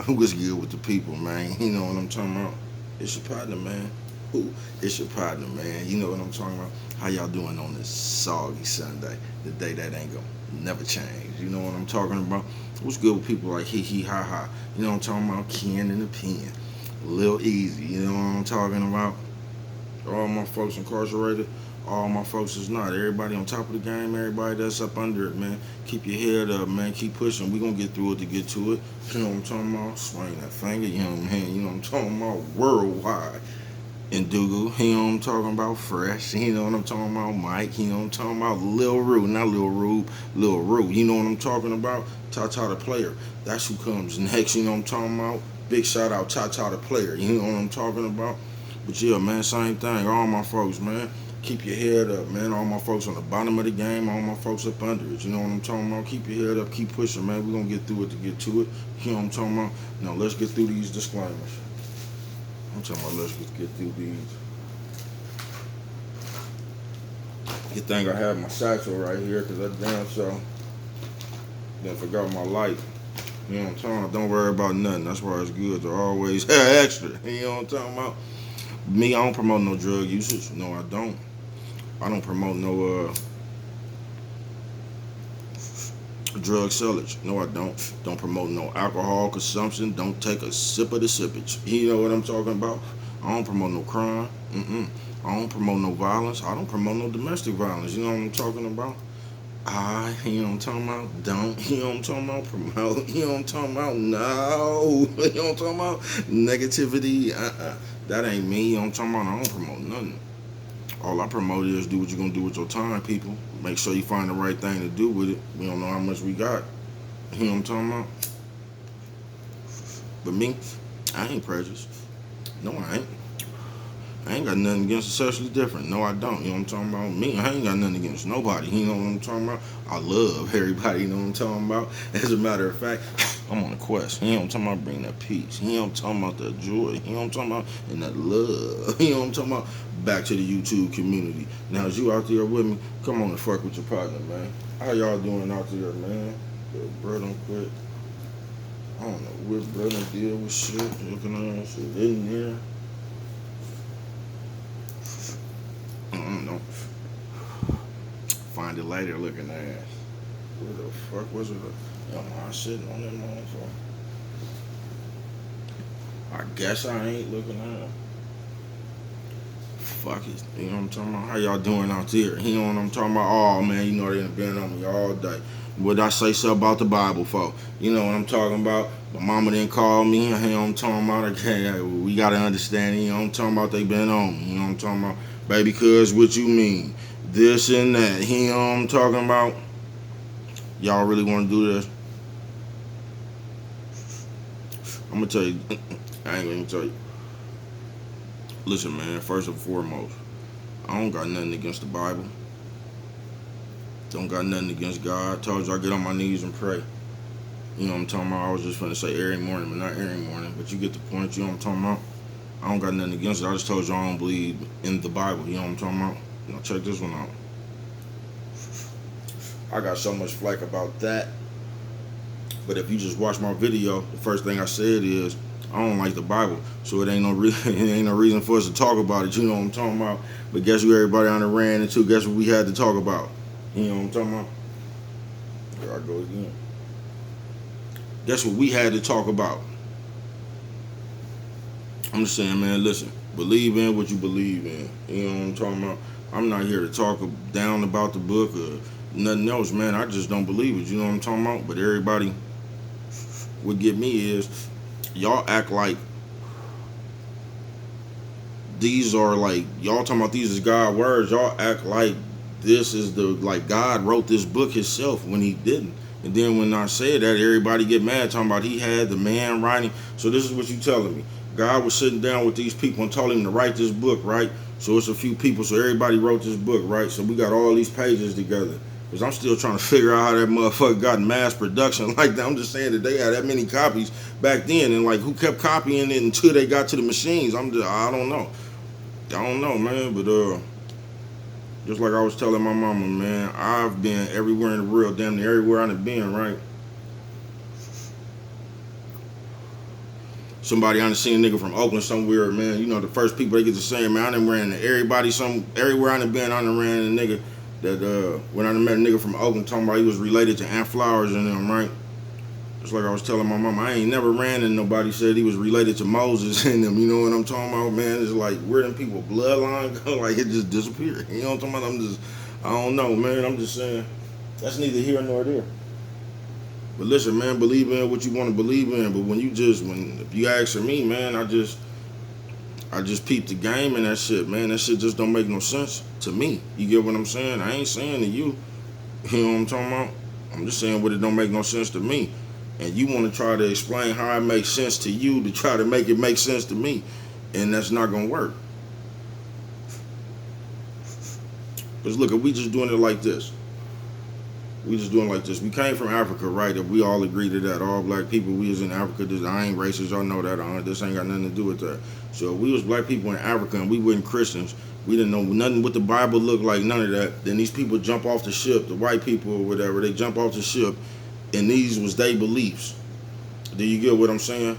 What's good with the people, man? You know what I'm talking about? It's your partner, man. Who? It's your partner, man. You know what I'm talking about? How y'all doing on this soggy Sunday? The day that ain't gonna never change. You know what I'm talking about? What's good with people like hee hee ha ha? You know what I'm talking about? Ken and the pen. Lil Easy. You know what I'm talking about? All my folks incarcerated, all my folks is not. Everybody on top of the game, everybody that's up under it, man. Keep your head up, man. Keep pushing. We gonna get through it to get to it. You know what I'm talking about? Swing that finger, you know what I'm saying? You know what I'm talking about? Worldwide. And Dougal, you know what I'm talking about? Fresh, you know what I'm talking about? Mike, you know what I'm talking about? Lil Rue, not Lil Rue, Lil Rue. You know what I'm talking about? Tata the player. That's who comes next, you know what I'm talking about? Big shout out Tata the player, you know what I'm talking about? But yeah, man, same thing. All my folks, man. Keep your head up, man. All my folks on the bottom of the game, all my folks up under it. You know what I'm talking about? Keep your head up, keep pushing, man. We're gonna get through it to get to it. You know what I'm talking about? Now let's get through these disclaimers. I'm talking about let's just get through these. You think I have my satchel right here, cause I damn so then forgot my light. You know what I'm talking about? Don't worry about nothing. That's why it's good to always have extra. You know what I'm talking about? Me, I don't promote no drug usage. No, I don't. I don't promote no drug sellage. No, I don't. Don't promote no alcohol consumption. Don't take a sip of the sippage. You know what I'm talking about? I don't promote no crime. I don't promote no violence. I don't promote no domestic violence. You know what I'm talking about? You know what I'm talking about? Don't, you know what I'm talking about? Promote, you know what I'm talking about? No, you know what I'm talking about? Negativity, that ain't me, you know what I'm talking about? I don't promote nothing. All I promote is do what you're gonna do with your time, people. Make sure you find the right thing to do with it. We don't know how much we got. You know what I'm talking about? But me, I ain't prejudiced. No, I ain't. I ain't got nothing against the sexually different. No, I don't. You know what I'm talking about? Me, I ain't got nothing against nobody. You know what I'm talking about? I love everybody. You know what I'm talking about? As a matter of fact, I'm on a quest. You know what I'm talking about? Bring that peace. You know what I'm talking about? That joy. You know what I'm talking about? And that love. You know what I'm talking about? Back to the YouTube community. Now, as you out there with me, come on and fuck with your partner, man. How y'all doing out there, man? The bro don't quit. I don't know what bro don't deal with shit. Looking at shit in there. No. Find it later looking ass. Where the fuck was it? I sitting on that motherfucker. I guess I ain't looking at it. Fuck it. You know what I'm talking about? How y'all doing out there? You know what I'm talking about? Oh man, you know they done been on me all day. What I say something about the Bible for? You know what I'm talking about? My mama didn't call me. You know what I'm talking about? Okay, we gotta understand. You know what I'm talking about? They been on me. You know what I'm talking about? Baby, cuz what you mean? This and that. You know what I'm talking about? Y'all really want to do this? I'm gonna tell you. I ain't gonna tell you. Listen, man. First and foremost, I don't got nothing against the Bible. Don't got nothing against God. Told you I get on my knees and pray. You know what I'm talking about? I was just finna say every morning, but not every morning. But you get the point. You know what I'm talking about? I don't got nothing against it. I just told you I don't believe in the Bible. You know what I'm talking about? Now check this one out. I got so much flack about that. But if you just watch my video, the first thing I said is I don't like the Bible, so it ain't no it ain't no reason for us to talk about it. You know what I'm talking about? But guess who everybody on the ran into? Guess what we had to talk about? You know what I'm talking about? There I go again. Guess what we had to talk about? I'm just saying, man, listen, believe in what you believe in. You know what I'm talking about? I'm not here to talk down about the book or nothing else, man. I just don't believe it. You know what I'm talking about? But everybody, what get me is y'all act like these are like, y'all talking about these is God's words. Y'all act like this is like God wrote this book himself when he didn't. And then when I say that, everybody get mad talking about he had the man writing. So this is what you telling me. God was sitting down with these people and told him to write this book, right? So it's a few people, so everybody wrote this book, right? So we got all these pages together. Because I'm still trying to figure out how that motherfucker got in mass production like that. I'm just saying that they had that many copies back then, and like who kept copying it until they got to the machines. I don't know. I don't know, man, but just like I was telling my mama, man, I've been everywhere in the world, damn near everywhere I've been, right? Somebody I done seen a nigga from Oakland somewhere, man. You know, the first people they get to saying, man, I done ran into everywhere I done been, I done ran into a nigga that, when I done met a nigga from Oakland talking about he was related to Aunt Flowers and them, right? It's like I was telling my mama, I ain't never ran into nobody said he was related to Moses and them, you know what I'm talking about, man? It's like, where them people bloodline go? Like, it just disappeared. You know what I'm talking about? I don't know, man. I'm just saying, that's neither here nor there. But listen, man, believe in what you want to believe in. But if you ask for me, man, I just peep the game and that shit, man. That shit just don't make no sense to me. You get what I'm saying? I ain't saying to you, you know what I'm talking about? I'm just saying what it don't make no sense to me. And you want to try to explain how it makes sense to you to try to make it make sense to me. And that's not going to work. Because look, if we just doing it like this. We came from Africa, right? If we all agree to that, all black people, we was in Africa. I ain't racist, y'all know that. This ain't got nothing to do with that. So if we was black people in Africa and we weren't Christians, we didn't know nothing what the Bible looked like, none of that. Then these people jump off the ship, the white people or whatever, they jump off the ship, and these was their beliefs. Do you get what I'm saying?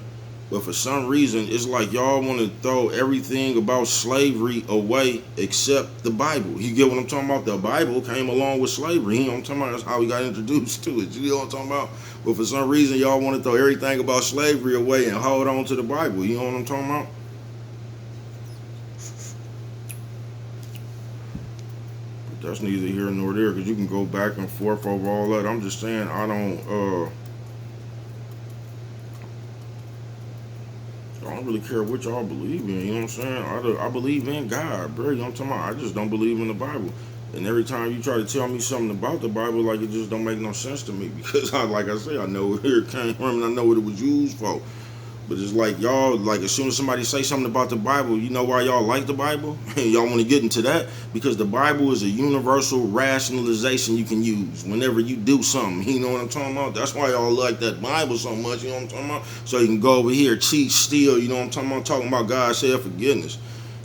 But for some reason, it's like y'all want to throw everything about slavery away except the Bible. You get what I'm talking about? The Bible came along with slavery. You know what I'm talking about? That's how we got introduced to it. You know what I'm talking about? But for some reason, y'all want to throw everything about slavery away and hold on to the Bible. You know what I'm talking about? But that's neither here nor there, because you can go back and forth over all that. I'm just saying, I don't really care what y'all believe in, you know what I'm saying? I believe in God, bro, you know what I'm talking about? I just don't believe in the Bible. And every time you try to tell me something about the Bible, like, it just don't make no sense to me. Because, like I say, I know where it came from and I know what it was used for. But it's like y'all, like as soon as somebody say something about the Bible, you know why y'all like the Bible? Y'all want to get into that? Because the Bible is a universal rationalization you can use whenever you do something. You know what I'm talking about? That's why y'all like that Bible so much, you know what I'm talking about? So you can go over here, cheat, steal, you know what I'm talking about? Talking about God said forgiveness.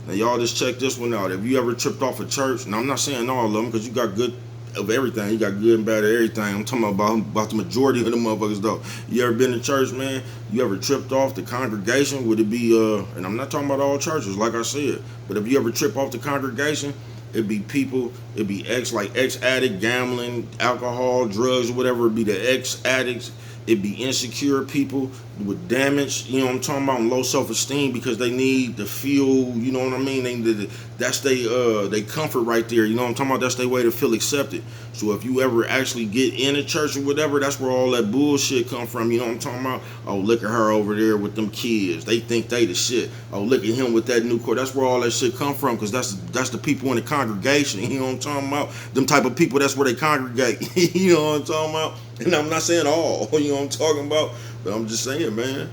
Now y'all just check this one out. Have you ever tripped off a church? Now I'm not saying all of them, because you got good of everything. You got good and bad of everything. I'm talking about the majority of the motherfuckers though. You ever been to church, man? You ever tripped off the congregation? Would it be and I'm not talking about all churches, like I said, but if you ever trip off the congregation, it'd be people, it'd be ex-addict, gambling, alcohol, drugs, whatever. It'd be the ex-addicts. It'd be insecure people with damage, you know what I'm talking about, and low self-esteem because they need to feel, you know what I mean? That's they comfort right there, you know what I'm talking about? That's their way to feel accepted. So if you ever actually get in a church or whatever, that's where all that bullshit come from, you know what I'm talking about? Oh, look at her over there with them kids. They think they the shit. Oh, look at him with that new car. That's where all that shit come from, because that's the people in the congregation, you know what I'm talking about? Them type of people, that's where they congregate, you know what I'm talking about? And I'm not saying all, you know what I'm talking about? But I'm just saying, man,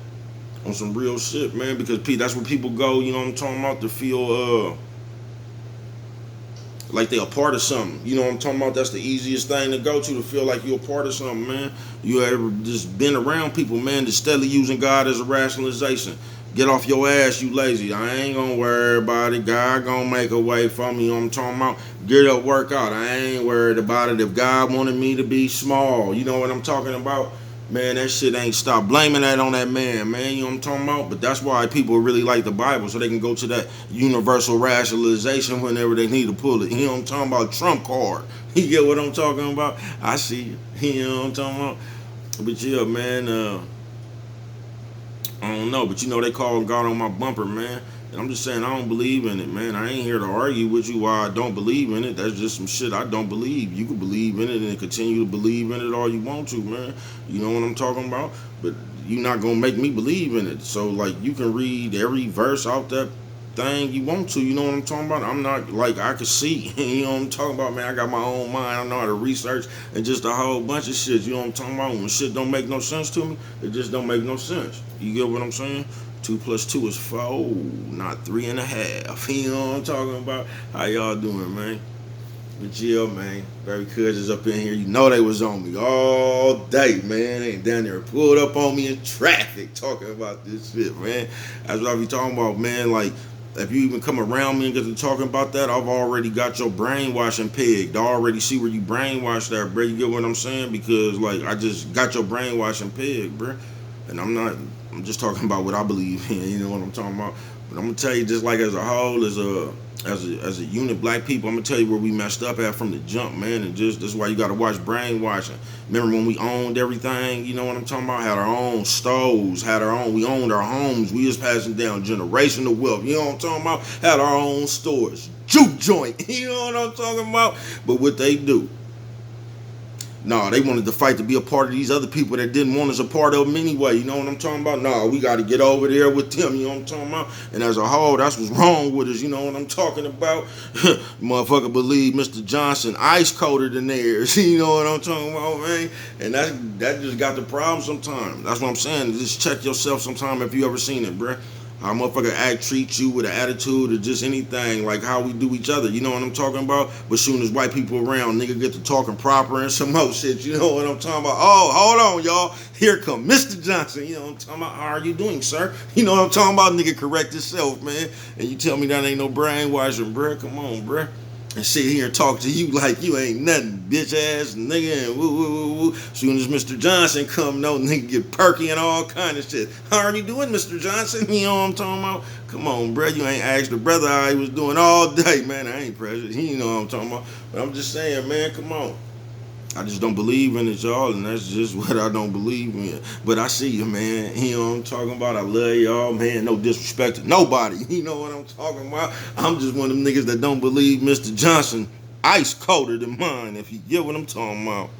on some real shit, man, because that's where people go, you know what I'm talking about, to feel like they a part of something. You know what I'm talking about? That's the easiest thing to go to feel like you're a part of something, man. You ever just been around people, man, that's steadily using God as a rationalization. Get off your ass, you lazy. I ain't gonna worry about it. God gonna make a way for me. You know what I'm talking about? Get up, work out. I ain't worried about it. If God wanted me to be small, you know what I'm talking about? Man, that shit ain't stop blaming that on that man, man. You know what I'm talking about? But that's why people really like the Bible, so they can go to that universal rationalization whenever they need to pull it. You know what I'm talking about? Trump card. You get what I'm talking about? I see you. You know what I'm talking about? But yeah, man, I don't know, but you know they call God on my bumper, man. And I'm just saying I don't believe in it, man. I ain't here to argue with you why I don't believe in it. That's just some shit I don't believe. You can believe in it and continue to believe in it all you want to, man. You know what I'm talking about? But you're not gonna make me believe in it. So like you can read every verse out that thing you want to, you know what I'm talking about? I'm not like I can see, you know what I'm talking about, man. I got my own mind, I know how to research and just a whole bunch of shit, you know what I'm talking about? When shit don't make no sense to me, it just don't make no sense. You get what I'm saying? 2 + 2 is 4, not 3.5. You know what I'm talking about? How y'all doing, man? But yeah, man, Barry Cousins up in here. You know they was on me all day, man. They ain't down there pulled up on me in traffic talking about this shit, man. That's what I be talking about, man. Like, if you even come around me and get to talking about that, I've already got your brainwashing pegged. I already see where you brainwashed that, bro. You get what I'm saying? Because, like, I just got your brainwashing pegged, bro. And I'm not I'm just talking about what I believe in. You know what I'm talking about. But I'm gonna tell you, just like as a whole, as a unit, black people, I'm gonna tell you where we messed up at from the jump, man. And just that's why you gotta watch brainwashing. Remember when we owned everything? You know what I'm talking about? Had our own stoves, we owned our homes. We was passing down generational wealth. You know what I'm talking about? Had our own stores, juke joint. You know what I'm talking about? But what they do? No, they wanted to fight to be a part of these other people that didn't want us a part of them anyway. You know what I'm talking about? No, we got to get over there with them. You know what I'm talking about? And as a whole, that's what's wrong with us. You know what I'm talking about? Motherfucker believe Mr. Johnson ice colder than theirs. You know what I'm talking about, man? And that just got the problem sometimes. That's what I'm saying. Just check yourself sometime if you ever seen it, bruh. How motherfucker treat you with an attitude or just anything, like how we do each other. You know what I'm talking about? But soon as white people around, nigga get to talking proper and some more shit. You know what I'm talking about? Oh, hold on, y'all. Here come Mr. Johnson. You know what I'm talking about? How are you doing, sir? You know what I'm talking about? Nigga, correct yourself, man. And you tell me that ain't no brainwashing, bruh. Come on, bruh. And sit here and talk to you like you ain't nothing, bitch ass nigga, and woo woo woo woo. Soon as Mr. Johnson come, no nigga get perky and all kind of shit. How are you doing, Mr. Johnson? You know what I'm talking about? Come on, bro. You ain't asked the brother how he was doing all day, man. I ain't pressured. You know what I'm talking about. But I'm just saying, man, come on. I just don't believe in it, y'all, and that's just what I don't believe in. But I see you, man. You know what I'm talking about? I love y'all, man. No disrespect to nobody. You know what I'm talking about? I'm just one of them niggas that don't believe Mr. Johnson ice colder than mine, if you get what I'm talking about.